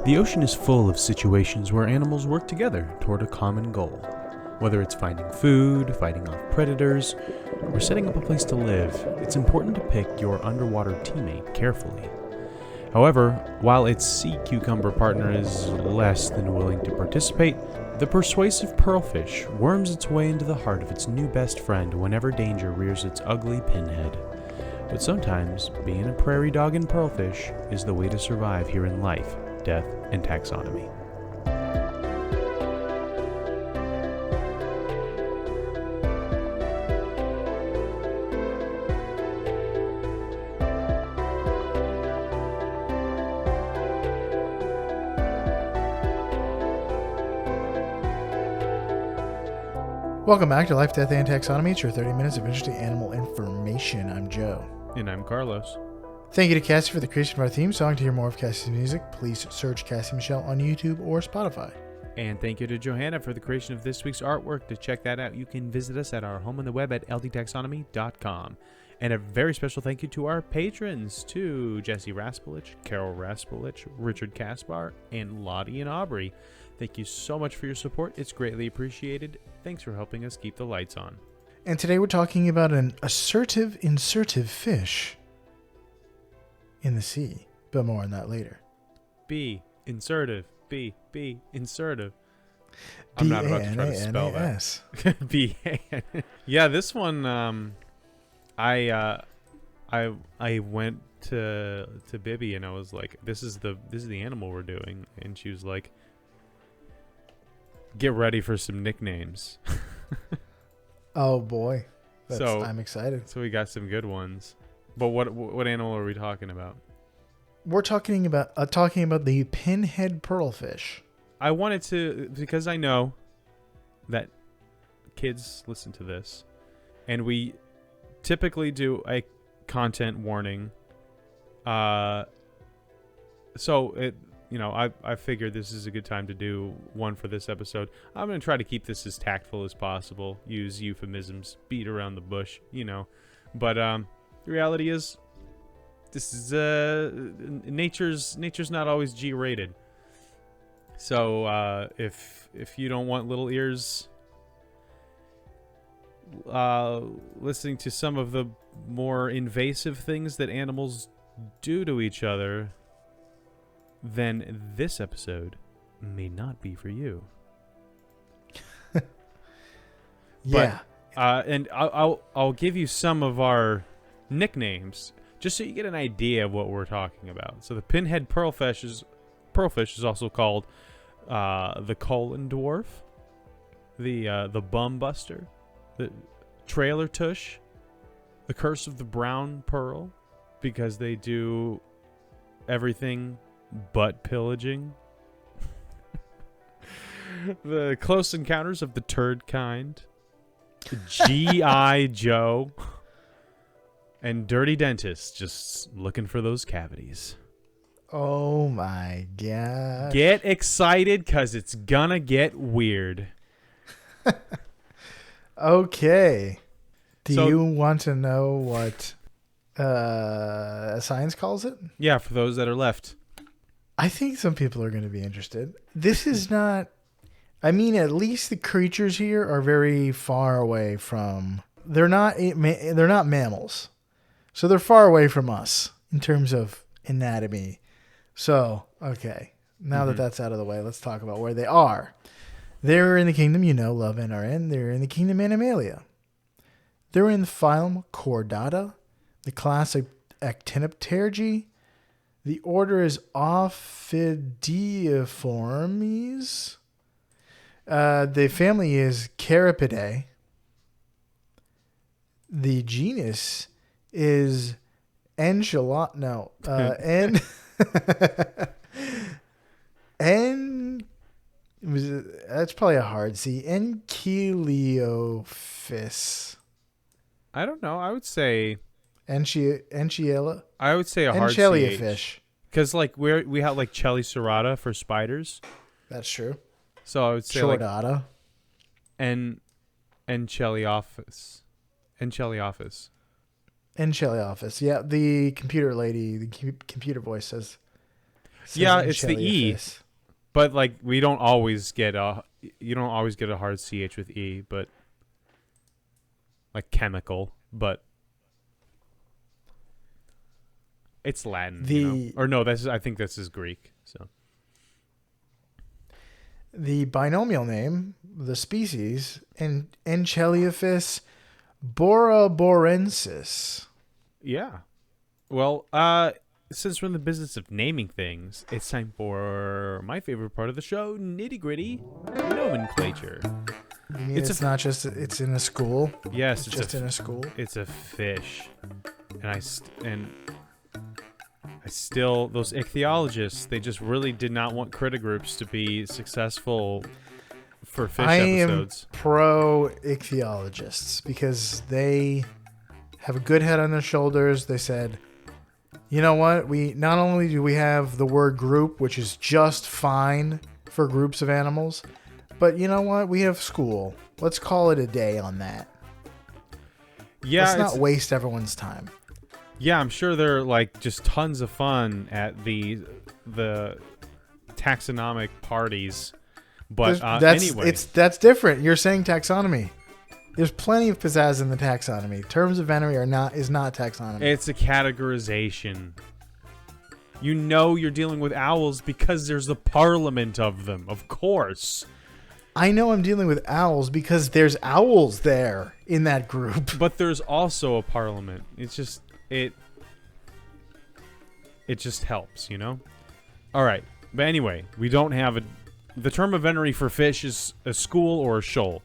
The ocean is full of situations where animals work together toward a common goal. Whether it's finding food, fighting off predators, or setting up a place to live, it's important to pick your underwater teammate carefully. However, while its sea cucumber partner is less than willing to participate, the persuasive pearlfish worms its way into the heart of its new best friend whenever danger rears its ugly pinhead. But sometimes, being a prairie dog and pearlfish is the way to survive here in life, death, and taxonomy. Welcome back to Life, Death, and Taxonomy. It's your 30 minutes of interesting animal information. I'm Joe. And I'm Carlos. Thank you to Cassie for the creation of our theme song. To hear more of Cassie's music, please search Cassie Michelle on YouTube or Spotify. And thank you to Johanna for the creation of this week's artwork. To check that out, you can visit us at our home on the web at ldtaxonomy.com. And a very special thank you to our patrons, to Jesse Raspolich, Carol Raspolich, Richard Kaspar, and Lottie and Aubrey. Thank you so much for your support. It's greatly appreciated. Thanks for helping us keep the lights on. And today we're talking about an assertive, insertive fish in the sea. But more on that later. B, insertive. B, insertive. I'm not about to try to spell that. B-A-N. Yeah, this one, I went to Bibby and I was like, this is the animal we're doing. And she was like, get ready for some nicknames. Oh boy. I'm excited. So we got some good ones. But what animal are we talking about? We're talking about the Pinhead Pearlfish. I wanted to, because I know that kids listen to this, and we typically do a content warning. So I figured this is a good time to do one for this episode. I'm going to try to keep this as tactful as possible, use euphemisms, beat around the bush, But the reality is, this is nature's not always G-rated. So if you don't want little ears listening to some of the more invasive things that animals do to each other, then this episode may not be for you. Yeah. And I'll give you some of our nicknames just so you get an idea of what we're talking about. So the Pinhead Pearlfish is also called the Colon Dwarf, the Bum Buster, the Trailer Tush, the Curse of the Brown Pearl, because they do everything but pillaging. The Close Encounters of the Turd Kind, G.I. Joe, and Dirty Dentist, just looking for those cavities. Oh my god. Get excited, because it's gonna get weird. Okay. Do you want to know what science calls it? Yeah, for those that are left. I think some people are going to be interested. This is not... I mean, at least the creatures here are very far away from... They're not mammals. So they're far away from us in terms of anatomy. So, okay. Now that that's out of the way, let's talk about where they are. They're in the kingdom, love and are in. They're in the kingdom Animalia. They're in the phylum Chordata, the class Actinopterygii. The order is Ophidiiformes. The family is Caripidae. The genus is that's probably a hard C. Enchiliophis. I don't know. I would say Enchiela. I would say a hard Enchelia CH. fish. Because we have like Chelicerata for spiders. That's true. So I would say Chordata. Enchiliophis. Encheliaphus. Yeah, the computer lady, the computer voice says Yeah, it's the E, Encheliaphus. but like you don't always get a hard ch with E, but like chemical, but it's Latin, The Or no, I think this is Greek. So the binomial name, the species, Encheliaphus boraborensis. yeah. Well, since we're in the business of naming things, it's time for my favorite part of the show, nitty gritty nomenclature. You mean it's not just it's in a school? Yes, It's just in a school. It's a fish, and I still those ichthyologists. They just really did not want critter groups to be successful for fish episodes. I am pro ichthyologists because they have a good head on their shoulders. They said, you know what? We not only do we have the word group, which is just fine for groups of animals, but you know what? We have school. Let's call it a day on that. Yeah, let's not waste everyone's time. Yeah, I'm sure they're like just tons of fun at the taxonomic parties. But anyway, that's different. You're saying taxonomy. There's plenty of pizzazz in the taxonomy. Terms of venery is not taxonomy. It's a categorization. You know you're dealing with owls because there's the parliament of them, of course. I know I'm dealing with owls because there's owls there in that group. But there's also a parliament. It's just it just helps, All right. But anyway, we don't have the term of venery for fish is a school or a shoal.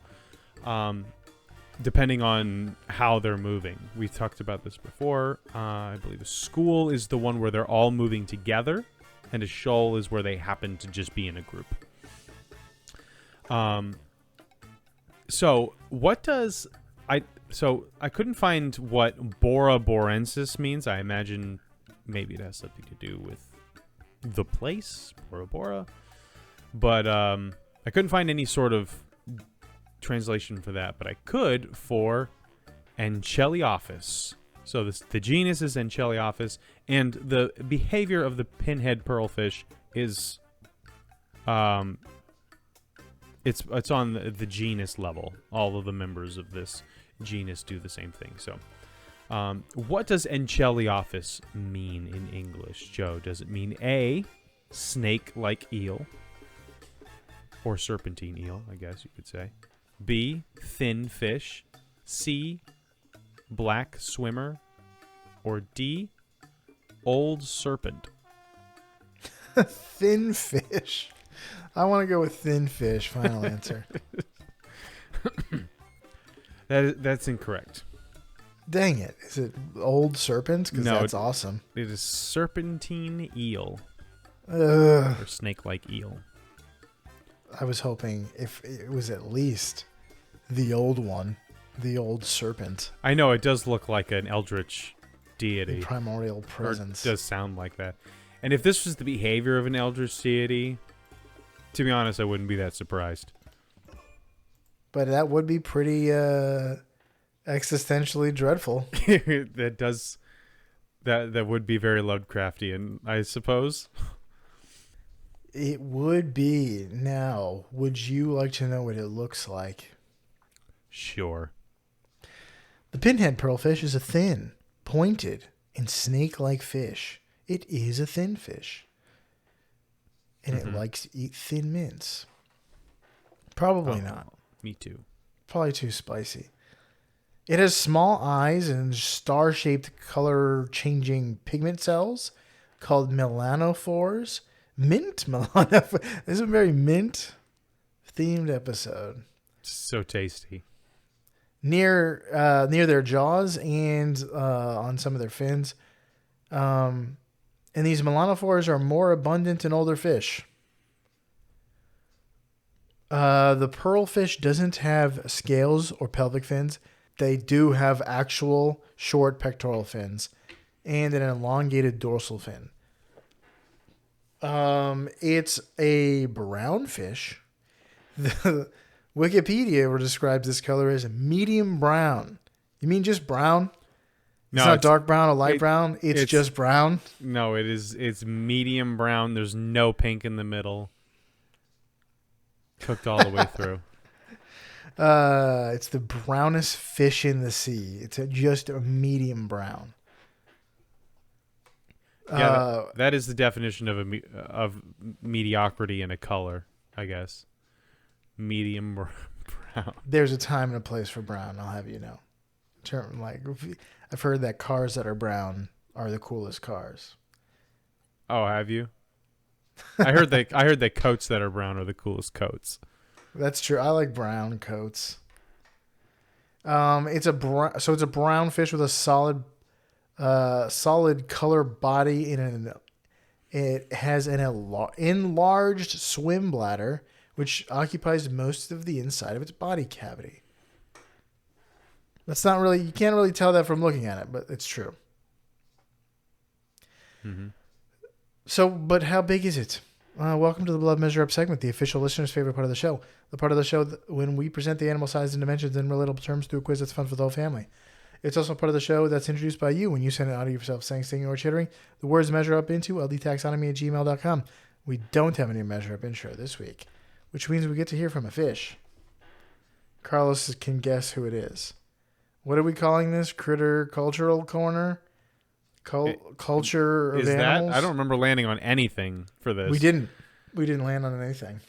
Depending on how they're moving. We talked about this before. I believe a school is the one where they're all moving together, and a shoal is where they happen to just be in a group. So I couldn't find what boraborensis means. I imagine maybe it has something to do with the place, Bora Bora. But I couldn't find any sort of translation for that, but I could for Encheliaphus. So the genus is Encheliaphus, and the behavior of the pinhead pearlfish is it's on the genus level. All of the members of this genus do the same thing. So what does Encheliaphus mean in English, Joe? Does it mean A, snake-like eel, or serpentine eel, I guess you could say? B, thin fish. C, black swimmer. Or D, old serpent. Thin fish. I want to go with thin fish. Final answer. That's incorrect. Dang it. Is it old serpent? Because No, that's awesome. It is serpentine eel. Ugh. Or snake-like eel. I was hoping if it was at least the old one, the old serpent. I know, it does look like an eldritch deity. The primordial presence. Or it does sound like that. And if this was the behavior of an eldritch deity, to be honest, I wouldn't be that surprised. But that would be pretty existentially dreadful. That would be very Lovecraftian, I suppose. It would be. Now, would you like to know what it looks like? Sure. The pinhead pearlfish is a thin, pointed, and snake-like fish. It is a thin fish. And it likes to eat thin mints. Probably not. Me too. Probably too spicy. It has small eyes and star-shaped color-changing pigment cells called melanophores. Mint melanophores. This is a very mint-themed episode. So tasty. Near their jaws and on some of their fins. And these melanophores are more abundant in older fish. The pearlfish doesn't have scales or pelvic fins. They do have actual short pectoral fins and an elongated dorsal fin. It's a brown fish. The Wikipedia describes this color as medium brown. You mean just brown? It's not dark brown or light brown. It's just brown. No, it's medium brown. There's no pink in the middle. Cooked all the way through. It's the brownest fish in the sea. It's just a medium brown. Yeah, that is the definition of mediocrity in a color, I guess. Medium brown. There's a time and a place for brown, I'll have you know. I've heard that cars that are brown are the coolest cars. Oh, have you? I heard that coats that are brown are the coolest coats. That's true. I like brown coats. It's a brown fish with a solid color body it has an enlarged swim bladder, which occupies most of the inside of its body cavity. You can't really tell that from looking at it, but it's true. Mm-hmm. So, but how big is it? Welcome to the Blood Measure Up segment, the official listener's favorite part of the show. The part of the show when we present the animal size and dimensions in relatable terms through a quiz that's fun for the whole family. It's also part of the show that's introduced by you when you send it out of yourself saying, singing, or chittering. The words measure up into ldtaxonomy@gmail.com. We don't have any measure up intro this week, which means we get to hear from a fish. Carlos can guess who it is. What are we calling this? Critter Cultural Corner? Culture of animals? I don't remember landing on anything for this. We didn't land on anything.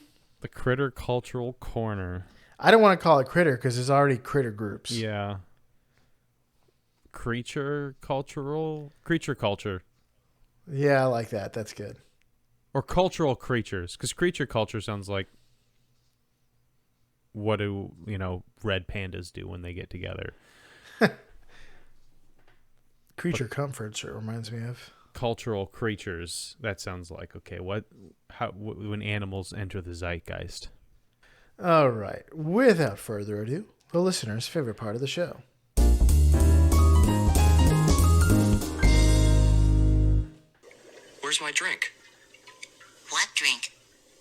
The Critter Cultural Corner. I don't want to call it critter because there's already critter groups. Yeah. Creature culture. Yeah, I like that. That's good. Or cultural creatures, because creature culture sounds like what do red pandas do when they get together. Creature comforts, it reminds me of. Cultural creatures. That sounds like, okay, when animals enter the zeitgeist. All right. Without further ado, the listener's favorite part of the show. Where's my drink? What drink?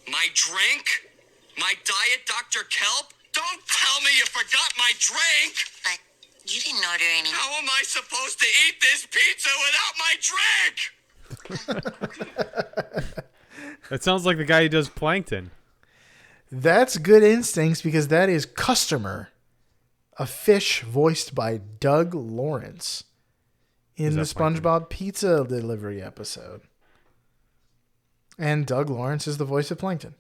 My drink? My Diet Dr. Kelp? Don't tell me you forgot my drink! But you didn't order any. How am I supposed to eat this pizza without my drink? That sounds like the guy who does Plankton. That's good instincts because that is Customer, a fish voiced by Doug Lawrence in the SpongeBob Pizza Delivery episode. And Doug Lawrence is the voice of Plankton.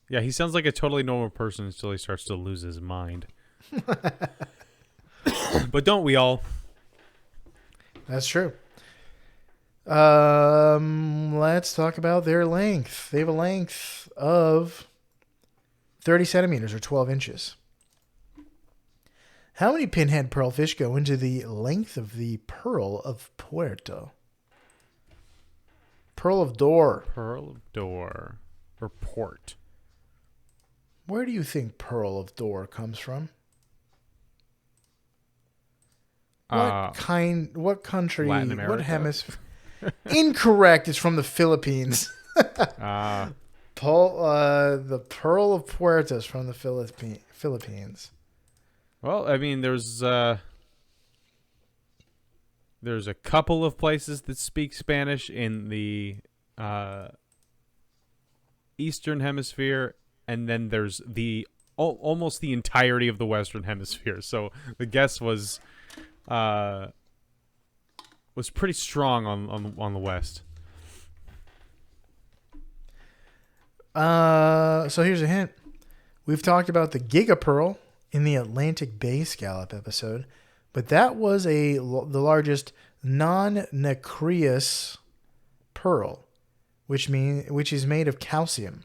Yeah, he sounds like a totally normal person until he starts to lose his mind. But don't we all? That's true. Let's talk about their length. They have a length of 30 centimeters or 12 inches. How many pinhead pearlfish go into the length of the Pearl of Puerto? Pearl of Door. Pearl of Door. Or Port. Where do you think Pearl of Door comes from? What country, Latin America? what hemisphere? Incorrect. It's from the Philippines. The Pearl of Puerto is from the Philippines. Well, I mean, there's a couple of places that speak Spanish in the Eastern Hemisphere, and then there's almost the entirety of the Western Hemisphere. So the guess was pretty strong on the West. So here's a hint. We've talked about the Giga Pearl in the Atlantic Bay Scallop episode, but that was the largest non-nacreous pearl, which is made of calcium.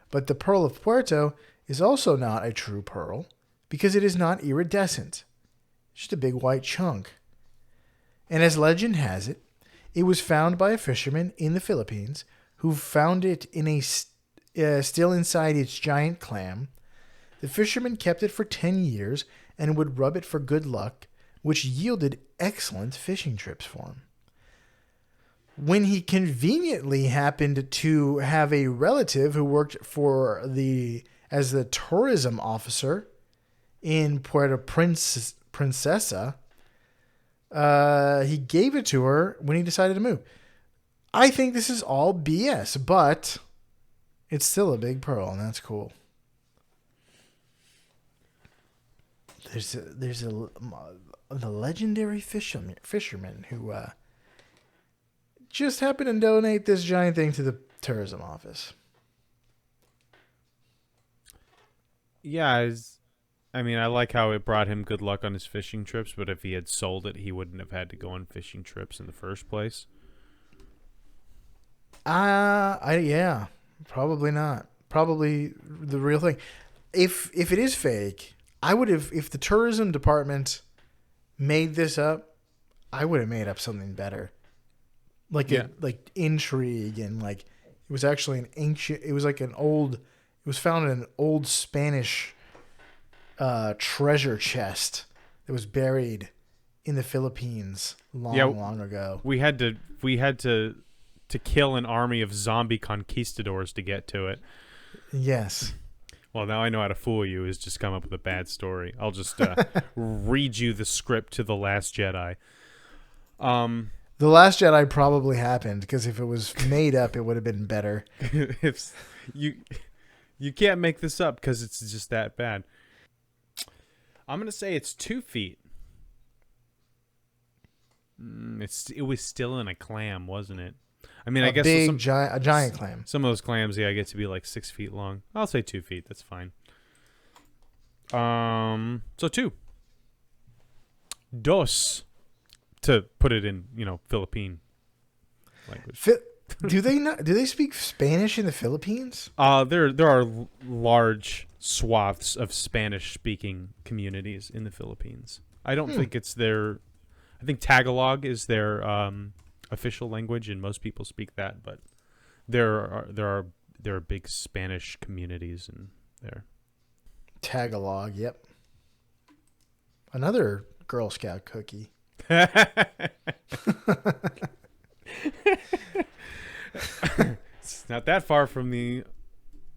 But the Pearl of Puerto is also not a true pearl because it is not iridescent. It's just a big white chunk. And as legend has it, it was found by a fisherman in the Philippines who found it in still inside its giant clam. The fisherman kept it for 10 years and would rub it for good luck, which yielded excellent fishing trips for him. When he conveniently happened to have a relative who worked as the tourism officer in Puerto Princesa, He gave it to her when he decided to move. I think this is all BS, but it's still a big pearl, and that's cool. There's the legendary fisherman who just happened to donate this giant thing to the tourism office. Yeah, I mean, I like how it brought him good luck on his fishing trips, but if he had sold it, he wouldn't have had to go on fishing trips in the first place. Yeah, probably not. Probably the real thing. If it is fake, I would have. If the tourism department made this up, I would have made up something better. Like intrigue and like it was actually an ancient. It was like an old. It was found in an old Spanish treasure chest that was buried in the Philippines long ago. We had to kill an army of zombie conquistadors to get to it. Yes. Well, now I know how to fool you, is just come up with a bad story. I'll just read you the script to The Last Jedi. The Last Jedi probably happened, because if it was made up, it would have been better. If you can't make this up because it's just that bad. I'm going to say it's 2 feet. It was still in a clam, wasn't it? I mean, I guess a giant clam. Some of those clams, yeah, get to be like 6 feet long. I'll say 2 feet. That's fine. So 2. Dos, to put it in, Philippine language. Do they speak Spanish in the Philippines? There are large swaths of Spanish-speaking communities in the Philippines. I don't think it's their. I think Tagalog is their official language, and most people speak that. But there are big Spanish communities in there. Tagalog, yep. Another Girl Scout cookie. It's not that far from the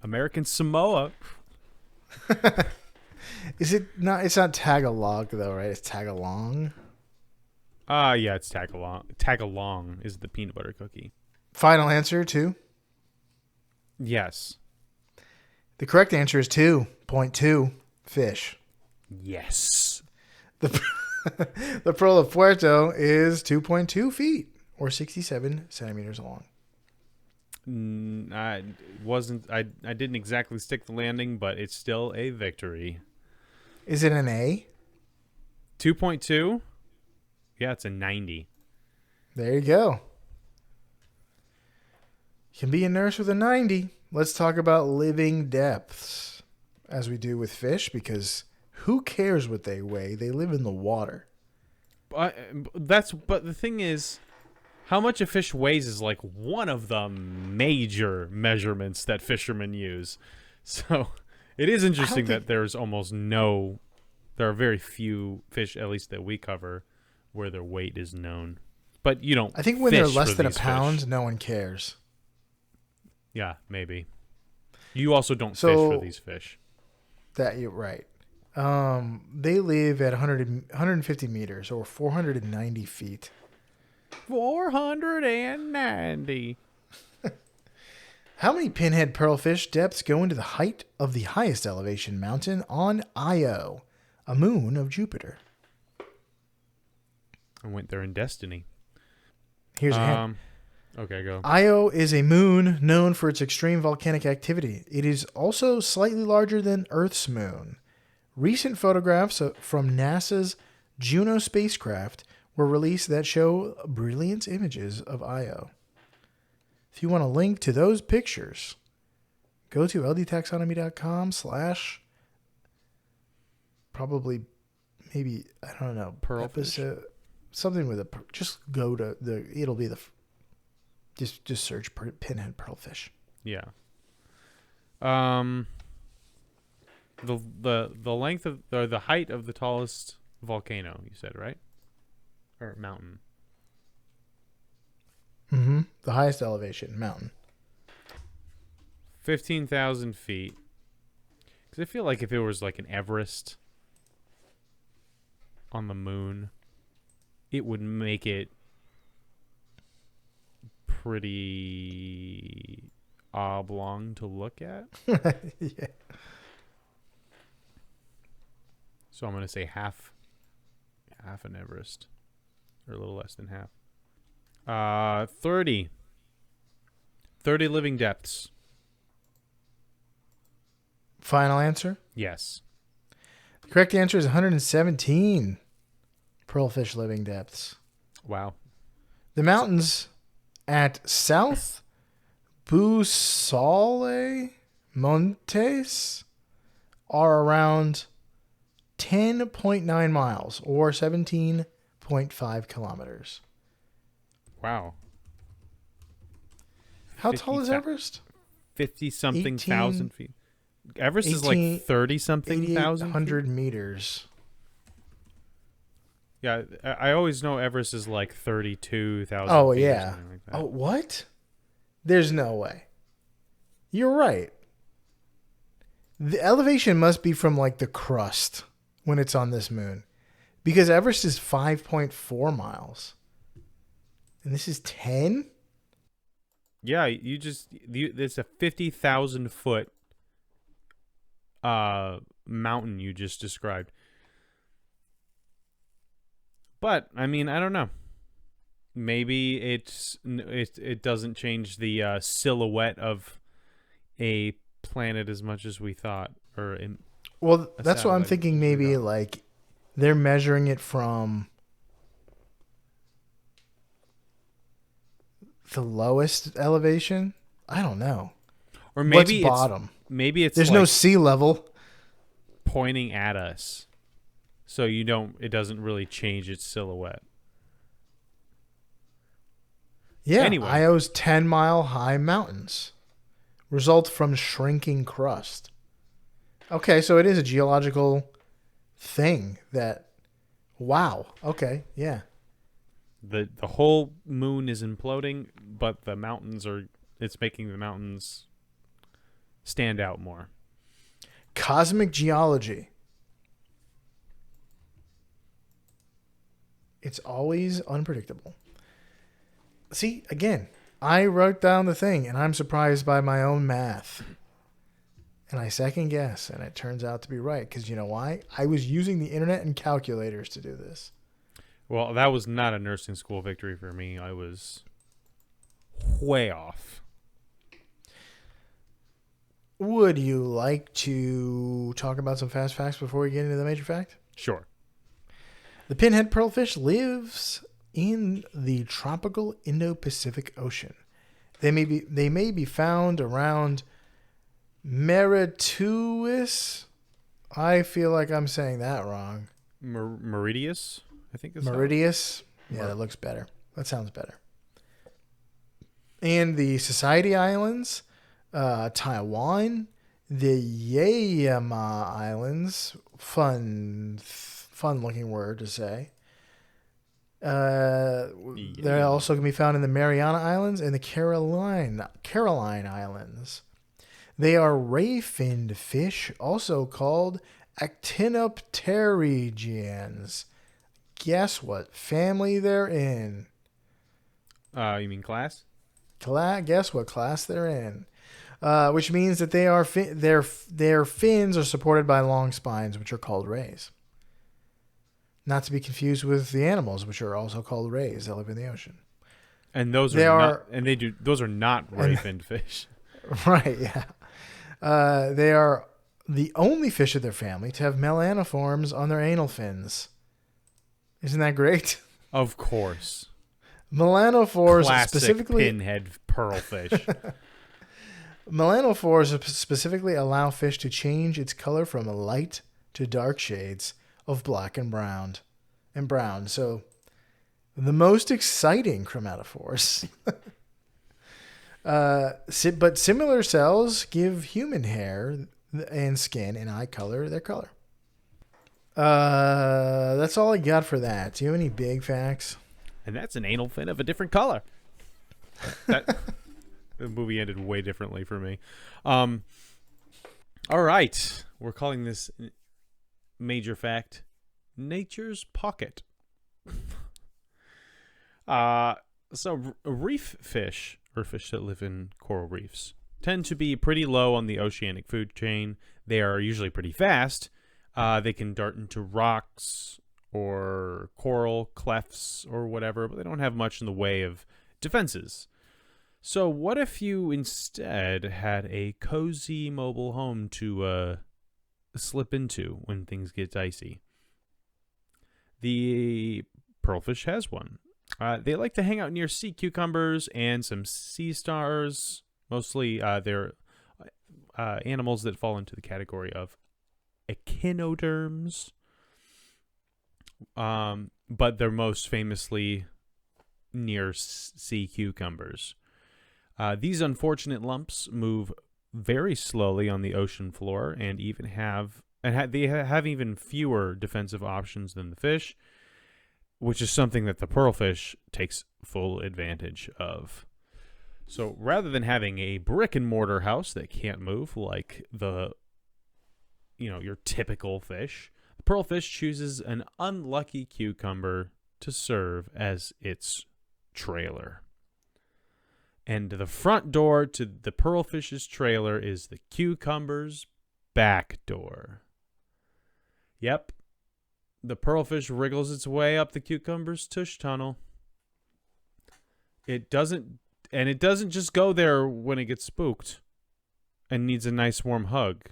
American Samoa. Is it not? It's not Tagalog though, right? It's Tagalong. Yeah, it's Tagalong. Tagalong is the peanut butter cookie. Final answer 2. Yes. The correct answer is 2.2 fish. Yes. The pearl of Puerto is 2.2 feet or 67 centimeters long. I didn't exactly stick the landing, but it's still a victory. Is it an A? 2.2? Yeah, it's a 90. There you go. You can be a nurse with a 90. Let's talk about living depths, as we do with fish, because who cares what they weigh? They live in the water. But the thing is, how much a fish weighs is like one of the major measurements that fishermen use. So it is interesting that there are very few fish, at least that we cover, where their weight is known. But you don't. I think when they're less than a pound, no one cares. Yeah, maybe. You also don't fish for these fish. That you're right. They live at 150 meters or 490 feet. 490. How many pinhead pearlfish depths go into the height of the highest elevation mountain on Io, a moon of Jupiter? I went there in Destiny. Here's a hint. Okay, go. Io is a moon known for its extreme volcanic activity. It is also slightly larger than Earth's moon. Recent photographs from NASA's Juno spacecraft were released that show brilliant images of Io. If you want a link to those pictures, go to ldtaxonomy.com/ probably, maybe, I don't know, Pearlfish. Something with just go to it'll be just search pinhead pearlfish. Yeah. The length of or the height of the tallest volcano, you said, right? Or mountain. Mm-hmm. The highest elevation mountain. 15,000 feet. Because I feel like if it was like an Everest on the moon, it would make it pretty oblong to look at. Yeah. So I'm going to say half an Everest, or a little less than half. 30 living depths. Final answer? Yes. The correct answer is 117 pearlfish living depths. Wow. The mountains at South Busole Montes are around 10.9 miles or 17.5 kilometers. Wow. How tall is Everest? 50-something thousand feet. Everest is like 30-something thousand 8,800 meters. Yeah, I always know Everest is like 32,000 Oh, feet yeah. or something like that. Oh, what? There's no way. You're right. The elevation must be from like the crust when it's on this moon. Because Everest is 5.4 miles. And this is 10? Yeah, it's a 50,000 foot mountain you just described. But I mean, I don't know. Maybe it doesn't change the silhouette of a planet as much as we thought, Well, that's what I'm satellite, thinking. Maybe like they're measuring it from the lowest elevation. I don't know. or maybe What's it's bottom? maybe it's There's like no sea level. pointing at us, so it doesn't really change its silhouette. Yeah, Anyway. Io's 10-mile-high mountains result from shrinking crust. Okay, so it is a geological thing that... Wow. Okay, yeah. The whole moon is imploding, but it's making the mountains stand out more. Cosmic geology. It's always unpredictable. See, again, I wrote down the thing, and I'm surprised by my own math. And I second guess, and it turns out to be right. Because you know why? I was using the internet and calculators to do this. Well, that was not a nursing school victory for me. I was way off. Would you like to talk about some fast facts before we get into the major fact? Sure. The pinhead pearlfish lives in the tropical Indo-Pacific Ocean. They may be found around Mauritius. I feel like I'm saying that wrong. Mauritius, I think is Mauritius. Yeah, that looks better. That sounds better. And the Society Islands, Taiwan, the Yaeyama Islands. Fun looking word to say. They also can be found in the Mariana Islands and the Caroline Islands. They are ray-finned fish, also called actinopterygians. Guess what family they're in? You mean class? Guess what class they're in? Which means that their fins are supported by long spines, which are called rays. Not to be confused with the animals, which are also called rays that live in the ocean. And those are not ray-finned fish. Right, yeah. They are the only fish of their family to have melanoforms on their anal fins. Isn't that great? Of course. Melanophores Classic specifically pinhead pearlfish. Melanophores specifically allow fish to change its color from light to dark shades of black and brown. So the most exciting chromatophores. But similar cells give human hair and skin and eye color their color. That's all I got for that. Do you have any big facts? And that's an anal fin of a different color. The movie ended way differently for me. All right. We're calling this major fact Nature's Pocket. Reef fish, or fish that live in coral reefs, tend to be pretty low on the oceanic food chain. They are usually pretty fast. They can dart into rocks or coral clefts or whatever, but they don't have much in the way of defenses. So what if you instead had a cozy mobile home to slip into when things get dicey? The pearlfish has one. They like to hang out near sea cucumbers and some sea stars. Mostly they're animals that fall into the category of echinoderms. But they're most famously near sea cucumbers. These unfortunate lumps move very slowly on the ocean floor and even they have even fewer defensive options than the fish, which is something that the pearlfish takes full advantage of. So rather than having a brick and mortar house that can't move like your typical fish, the pearlfish chooses an unlucky cucumber to serve as its trailer. And the front door to the pearlfish's trailer is the cucumber's back door. Yep. The pearlfish wriggles its way up the cucumber's tush tunnel. It doesn't just go there when it gets spooked and needs a nice warm hug.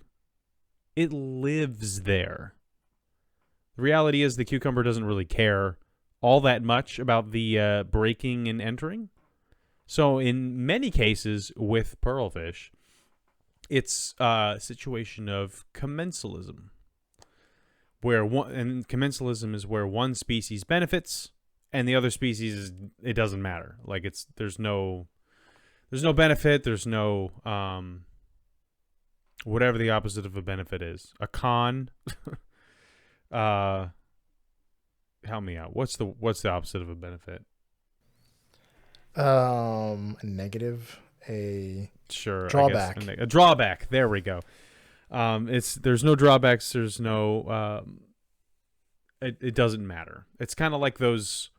It lives there. The reality is the cucumber doesn't really care all that much about the breaking and entering. So in many cases with pearlfish, it's a situation of commensalism, commensalism is where one species benefits and the other species, it doesn't matter. Like there's no benefit. There's no whatever the opposite of a benefit is. A con. Help me out. What's the opposite of a benefit? A negative, sure, drawback. A drawback. There we go. There's no drawbacks. There's no. It doesn't matter. It's kind of like those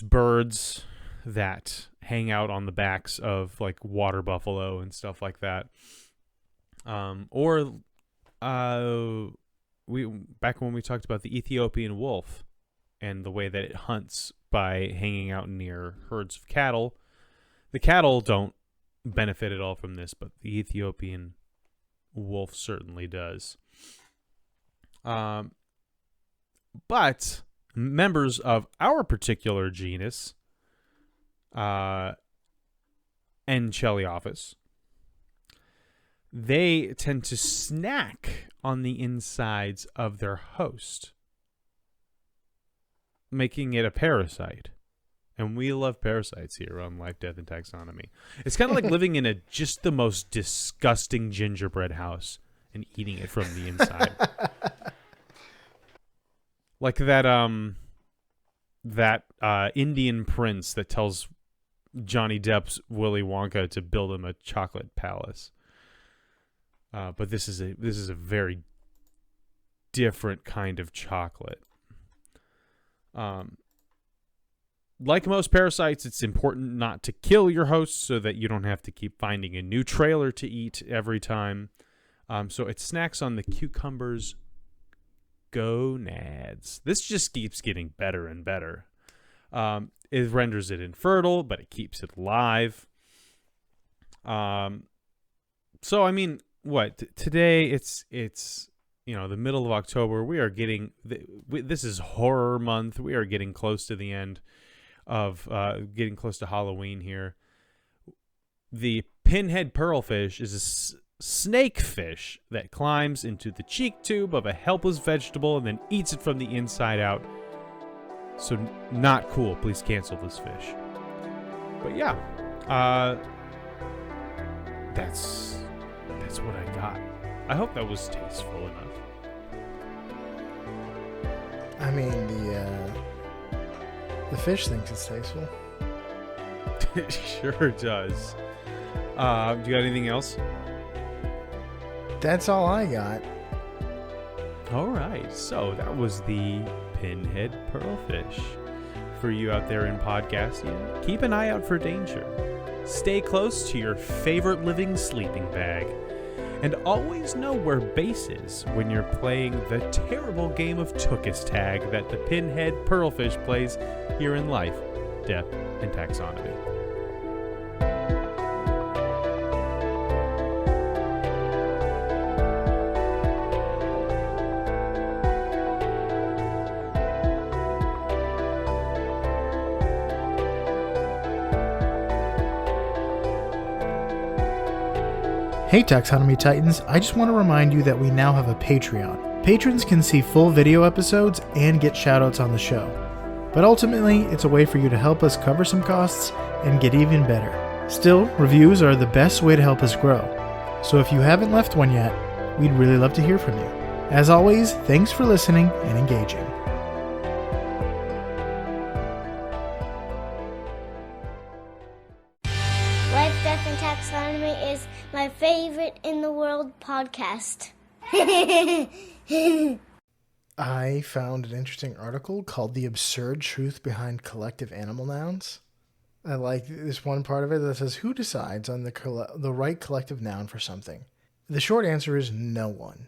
birds that hang out on the backs of like water buffalo and stuff like that. Back when we talked about the Ethiopian wolf and the way that it hunts by hanging out near herds of cattle. The cattle don't benefit at all from this, but the Ethiopian wolf certainly does. But members of our particular genus, Encheleophis, they tend to snack on the insides of their host, making it a parasite. And we love parasites here on Life, Death, and Taxonomy. It's kind of like living in just the most disgusting gingerbread house and eating it from the inside. Like that Indian prince that tells Johnny Depp's Willy Wonka to build him a chocolate palace. But this is a very different kind of chocolate. Like most parasites, it's important not to kill your host so that you don't have to keep finding a new trailer to eat every time. So it snacks on the cucumber's gonads. This just keeps getting better and better. It renders it infertile, but it keeps it alive. So I mean, today it's the middle of October. We are getting this is horror month. We are getting close to the end of getting close to Halloween here. The pinhead pearlfish is a snake fish that climbs into the cheek tube of a helpless vegetable and then eats it from the inside out. So not cool. Please cancel this fish. But yeah, that's what I got. I hope that was tasteful enough. I mean, the fish thinks it's tasteful. It sure does. Do you got anything else? That's all I got. All right. So that was the pinhead pearlfish. for you out there in podcast land. Keep an eye out for danger. Stay close to your favorite living sleeping bag. And always know where base is when you're playing the terrible game of Tookus Tag that the Pinhead Pearlfish plays here in Life, Death, and Taxonomy. Hey Taxonomy Titans, I just want to remind you that we now have a Patreon. Patrons can see full video episodes and get shoutouts on the show. But ultimately, it's a way for you to help us cover some costs and get even better. Still, reviews are the best way to help us grow. So if you haven't left one yet, we'd really love to hear from you. As always, thanks for listening and engaging. Life, Death, and Taxonomy is my favorite in the world podcast. I found an interesting article called The Absurd Truth Behind Collective Animal Nouns. I like this one part of it that says, who decides on the right collective noun for something? The short answer is no one.